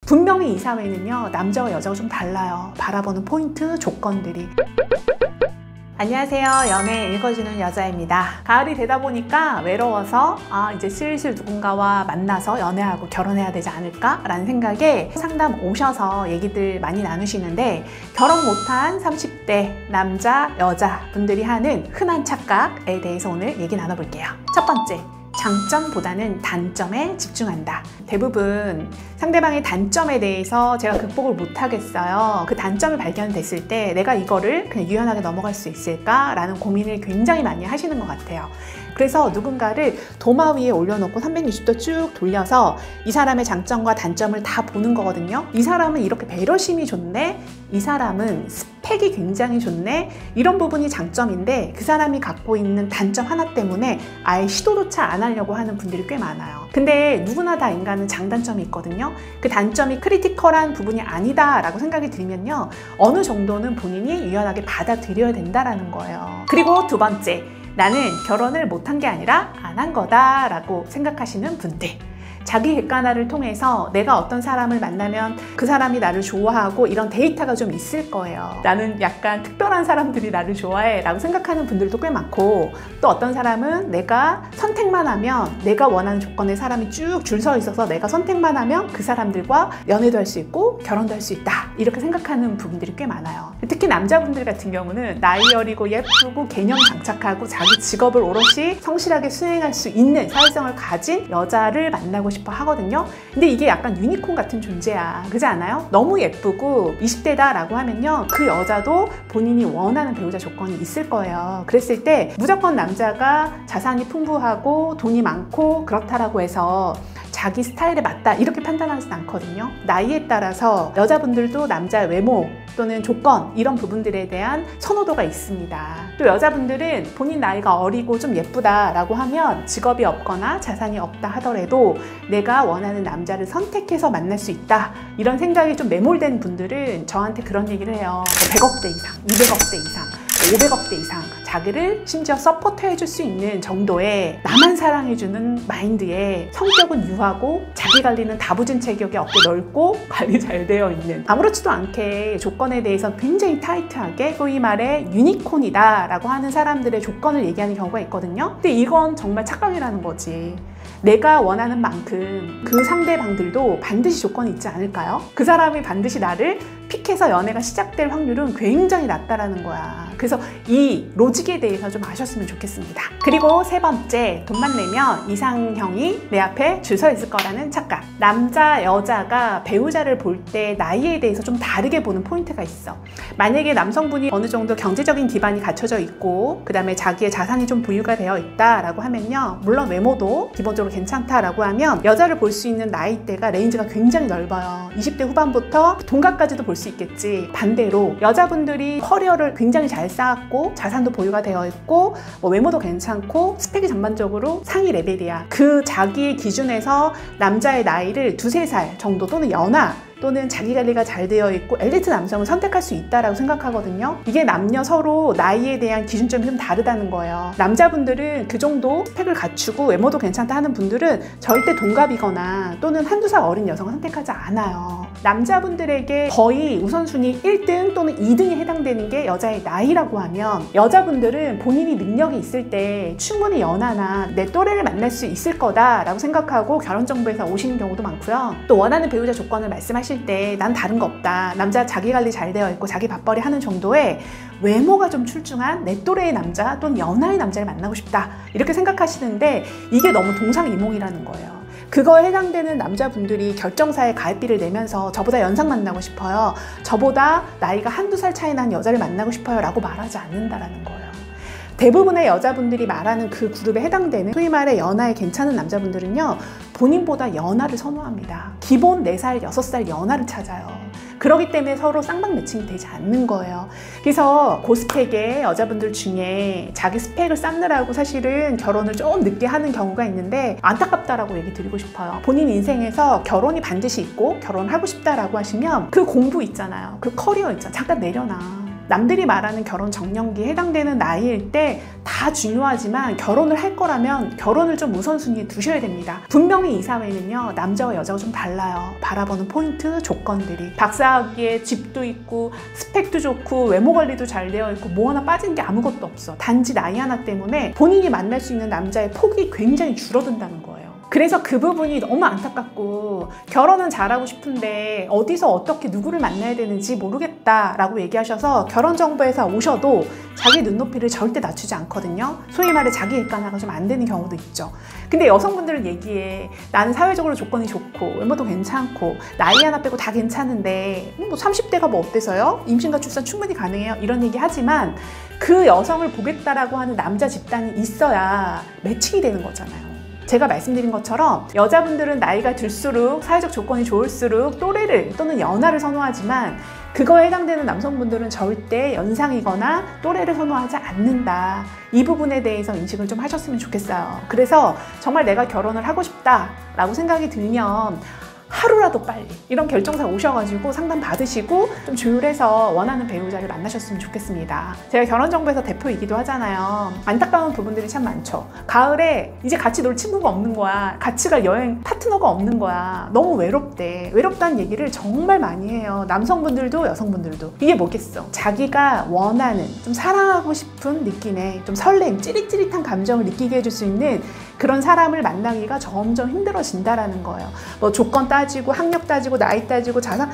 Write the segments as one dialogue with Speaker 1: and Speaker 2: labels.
Speaker 1: 분명히 이 사회는요, 남자와 여자가 좀 달라요. 바라보는 포인트, 조건들이. 안녕하세요. 연애 읽어주는 여자입니다. 가을이 되다 보니까 외로워서 이제 슬슬 누군가와 만나서 연애하고 결혼해야 되지 않을까? 라는 생각에 상담 오셔서 얘기들 많이 나누시는데, 결혼 못한 30대 남자, 여자 분들이 하는 흔한 착각에 대해서 오늘 얘기 나눠볼게요. 첫 번째, 장점보다는 단점에 집중한다. 대부분 상대방의 단점에 대해서 제가 극복을 못하겠어요. 그 단점이 발견됐을 때 내가 이거를 그냥 유연하게 넘어갈 수 있을까? 라는 고민을 굉장히 많이 하시는 것 같아요. 그래서 누군가를 도마 위에 올려놓고 360도 쭉 돌려서 이 사람의 장점과 단점을 다 보는 거거든요. 이 사람은 이렇게 배려심이 좋네, 이 사람은 스펙이 굉장히 좋네, 이런 부분이 장점인데 그 사람이 갖고 있는 단점 하나 때문에 아예 시도조차 안 하려고 하는 분들이 꽤 많아요. 근데 누구나 다 인간은 장단점이 있거든요. 그 단점이 크리티컬한 부분이 아니다 라고 생각이 들면요, 어느 정도는 본인이 유연하게 받아들여야 된다라는 거예요. 그리고 두 번째, 나는 결혼을 못한 게 아니라 안 한 거다 라고 생각하시는 분들, 자기 객관화를 통해서 내가 어떤 사람을 만나면 그 사람이 나를 좋아하고 이런 데이터가 좀 있을 거예요. 나는 약간 특별한 사람들이 나를 좋아해 라고 생각하는 분들도 꽤 많고, 또 어떤 사람은 내가 선택만 하면 내가 원하는 조건의 사람이 쭉 줄 서 있어서 내가 선택만 하면 그 사람들과 연애도 할 수 있고 결혼도 할 수 있다, 이렇게 생각하는 부분들이 꽤 많아요. 특히 남자분들 같은 경우는 나이 어리고 예쁘고 개념 장착하고 자기 직업을 오롯이 성실하게 수행할 수 있는 사회성을 가진 여자를 만나고 싶어 하거든요. 근데 이게 약간 유니콘 같은 존재야, 그렇지 않아요? 너무 예쁘고 20대다 라고 하면요, 그 여자도 본인이 원하는 배우자 조건이 있을 거예요. 그랬을 때 무조건 남자가 자산이 풍부하고 돈이 많고 그렇다라고 해서 자기 스타일에 맞다 이렇게 판단하지는 않거든요. 나이에 따라서 여자분들도 남자의 외모 또는 조건, 이런 부분들에 대한 선호도가 있습니다. 또 여자분들은 본인 나이가 어리고 좀 예쁘다 라고 하면 직업이 없거나 자산이 없다 하더라도 내가 원하는 남자를 선택해서 만날 수 있다, 이런 생각이 좀 매몰된 분들은 저한테 그런 얘기를 해요. 100억대 이상, 200억대 이상, 500억대 이상 자기를 심지어 서포트해 줄 수 있는 정도의 나만 사랑해주는 마인드에 성격은 유하고 자기 관리는 다부진 체격에 어깨 넓고 관리 잘 되어 있는, 아무렇지도 않게 조건에 대해서 굉장히 타이트하게 소위 말해 유니콘이다 라고 하는 사람들의 조건을 얘기하는 경우가 있거든요. 근데 이건 정말 착각이라는 거지. 내가 원하는 만큼 그 상대방들도 반드시 조건이 있지 않을까요? 그 사람이 반드시 나를 픽해서 연애가 시작될 확률은 굉장히 낮다라는 거야. 그래서 이 로직에 대해서 좀 아셨으면 좋겠습니다. 그리고 세 번째, 돈만 내면 이상형이 내 앞에 줄 서 있을 거라는 착각. 남자, 여자가 배우자를 볼 때 나이에 대해서 좀 다르게 보는 포인트가 있어. 만약에 남성분이 어느 정도 경제적인 기반이 갖춰져 있고 그 다음에 자기의 자산이 좀 보유가 되어 있다라고 하면요, 물론 외모도 기본적으로 괜찮다라고 하면 여자를 볼 수 있는 나이대가 레인지가 굉장히 넓어요. 20대 후반부터 동갑까지도 볼 수 있겠지. 반대로 여자분들이 커리어를 굉장히 잘 쌓았고 자산도 보유가 되어 있고 외모도 괜찮고 스펙이 전반적으로 상위 레벨이야. 그 자기의 기준에서 남자의 나이를 2~3살 정도 또는 연하 또는 자기 관리가 잘 되어 있고 엘리트 남성을 선택할 수 있다라고 생각하거든요. 이게 남녀 서로 나이에 대한 기준점이 좀 다르다는 거예요. 남자분들은 그 정도 스펙을 갖추고 외모도 괜찮다 하는 분들은 절대 동갑이거나 또는 한두 살 어린 여성을 선택하지 않아요. 남자분들에게 거의 우선순위 1등 또는 2등에 해당되는 게 여자의 나이라고 하면, 여자분들은 본인이 능력이 있을 때 충분히 연하나 내 또래를 만날 수 있을 거다라고 생각하고 결혼정보에서 오시는 경우도 많고요. 또 원하는 배우자 조건을 말씀하실 때 난 다른 거 없다, 남자 자기 관리 잘 되어 있고 자기 밥벌이 하는 정도의 외모가 좀 출중한 내 또래의 남자 또는 연하의 남자를 만나고 싶다, 이렇게 생각하시는데 이게 너무 동상이몽이라는 거예요. 그거에 해당되는 남자분들이 결정사에 가입비를 내면서 저보다 연상 만나고 싶어요, 저보다 나이가 한두 살 차이 난 여자를 만나고 싶어요 라고 말하지 않는다라는 거예요. 대부분의 여자분들이 말하는 그 그룹에 해당되는 소위 말해 연하에 괜찮은 남자분들은요, 본인보다 연하를 선호합니다. 기본 4살, 6살 연하를 찾아요. 그렇기 때문에 서로 쌍방 매칭이 되지 않는 거예요. 그래서 고스펙의 여자분들 중에 자기 스펙을 쌓느라고 사실은 결혼을 좀 늦게 하는 경우가 있는데 안타깝다라고 얘기 드리고 싶어요. 본인 인생에서 결혼이 반드시 있고 결혼하고 싶다라고 하시면 그 공부 있잖아요, 그 커리어 있잖아요, 잠깐 내려놔. 남들이 말하는 결혼 정년기에 해당되는 나이일 때 다 중요하지만 결혼을 할 거라면 결혼을 좀 우선순위에 두셔야 됩니다. 분명히 이 사회는요, 남자와 여자가 좀 달라요. 바라보는 포인트, 조건들이. 박사학위에 집도 있고 스펙도 좋고 외모 관리도 잘 되어 있고 뭐 하나 빠진 게 아무것도 없어. 단지 나이 하나 때문에 본인이 만날 수 있는 남자의 폭이 굉장히 줄어든다는 거예요. 그래서 그 부분이 너무 안타깝고, 결혼은 잘하고 싶은데 어디서 어떻게 누구를 만나야 되는지 모르겠다라고 얘기하셔서 결혼정보회사 오셔도 자기 눈높이를 절대 낮추지 않거든요. 소위 말해 자기 객관화가 좀 안 되는 경우도 있죠. 근데 여성분들은 얘기해. 나는 사회적으로 조건이 좋고 외모도 괜찮고 나이 하나 빼고 다 괜찮은데 뭐 30대가 뭐 어때서요? 임신과 출산 충분히 가능해요? 이런 얘기 하지만 그 여성을 보겠다라고 하는 남자 집단이 있어야 매칭이 되는 거잖아요. 제가 말씀드린 것처럼 여자분들은 나이가 들수록 사회적 조건이 좋을수록 또래를 또는 연하를 선호하지만 그거에 해당되는 남성분들은 절대 연상이거나 또래를 선호하지 않는다. 이 부분에 대해서 인식을 좀 하셨으면 좋겠어요. 그래서 정말 내가 결혼을 하고 싶다라고 생각이 들면 하루라도 빨리 이런 결정사 오셔가지고 상담 받으시고 좀 조율해서 원하는 배우자를 만나셨으면 좋겠습니다. 제가 결혼정보회사 대표이기도 하잖아요. 안타까운 부분들이 참 많죠. 가을에 이제 같이 놀 친구가 없는 거야. 같이 갈 여행 파트너가 없는 거야. 너무 외롭대. 외롭다는 얘기를 정말 많이 해요. 남성분들도 여성분들도. 이게 뭐겠어? 자기가 원하는 좀 사랑하고 싶은 느낌의 좀 설렘, 찌릿찌릿한 감정을 느끼게 해줄 수 있는 그런 사람을 만나기가 점점 힘들어진다라는 거예요. 뭐 조건 따지고 학력 따지고 나이 따지고 자산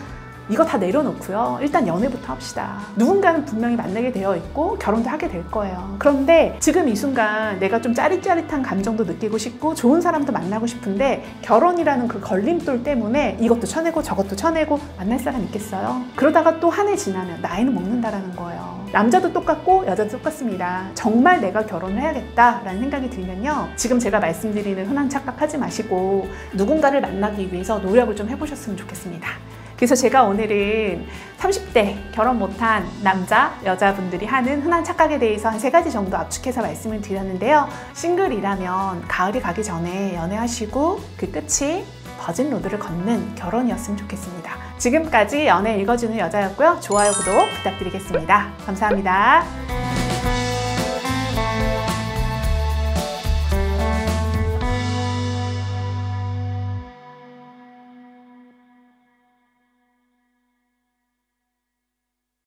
Speaker 1: 이거 다 내려놓고요. 일단 연애부터 합시다. 누군가는 분명히 만나게 되어 있고 결혼도 하게 될 거예요. 그런데 지금 이 순간 내가 좀 짜릿짜릿한 감정도 느끼고 싶고 좋은 사람도 만나고 싶은데 결혼이라는 그 걸림돌 때문에 이것도 쳐내고 저것도 쳐내고 만날 사람 있겠어요? 그러다가 또 한 해 지나면 나이는 먹는다라는 거예요. 남자도 똑같고 여자도 똑같습니다. 정말 내가 결혼을 해야겠다라는 생각이 들면요, 지금 제가 말씀드리는 흔한 착각하지 마시고 누군가를 만나기 위해서 노력을 좀 해보셨으면 좋겠습니다. 그래서 제가 오늘은 30대 결혼 못한 남자, 여자분들이 하는 흔한 착각에 대해서 한 3가지 정도 압축해서 말씀을 드렸는데요. 싱글이라면 가을이 가기 전에 연애하시고 그 끝이 버진 로드를 걷는 결혼이었으면 좋겠습니다. 지금까지 연애 읽어주는 여자였고요. 좋아요, 구독 부탁드리겠습니다. 감사합니다.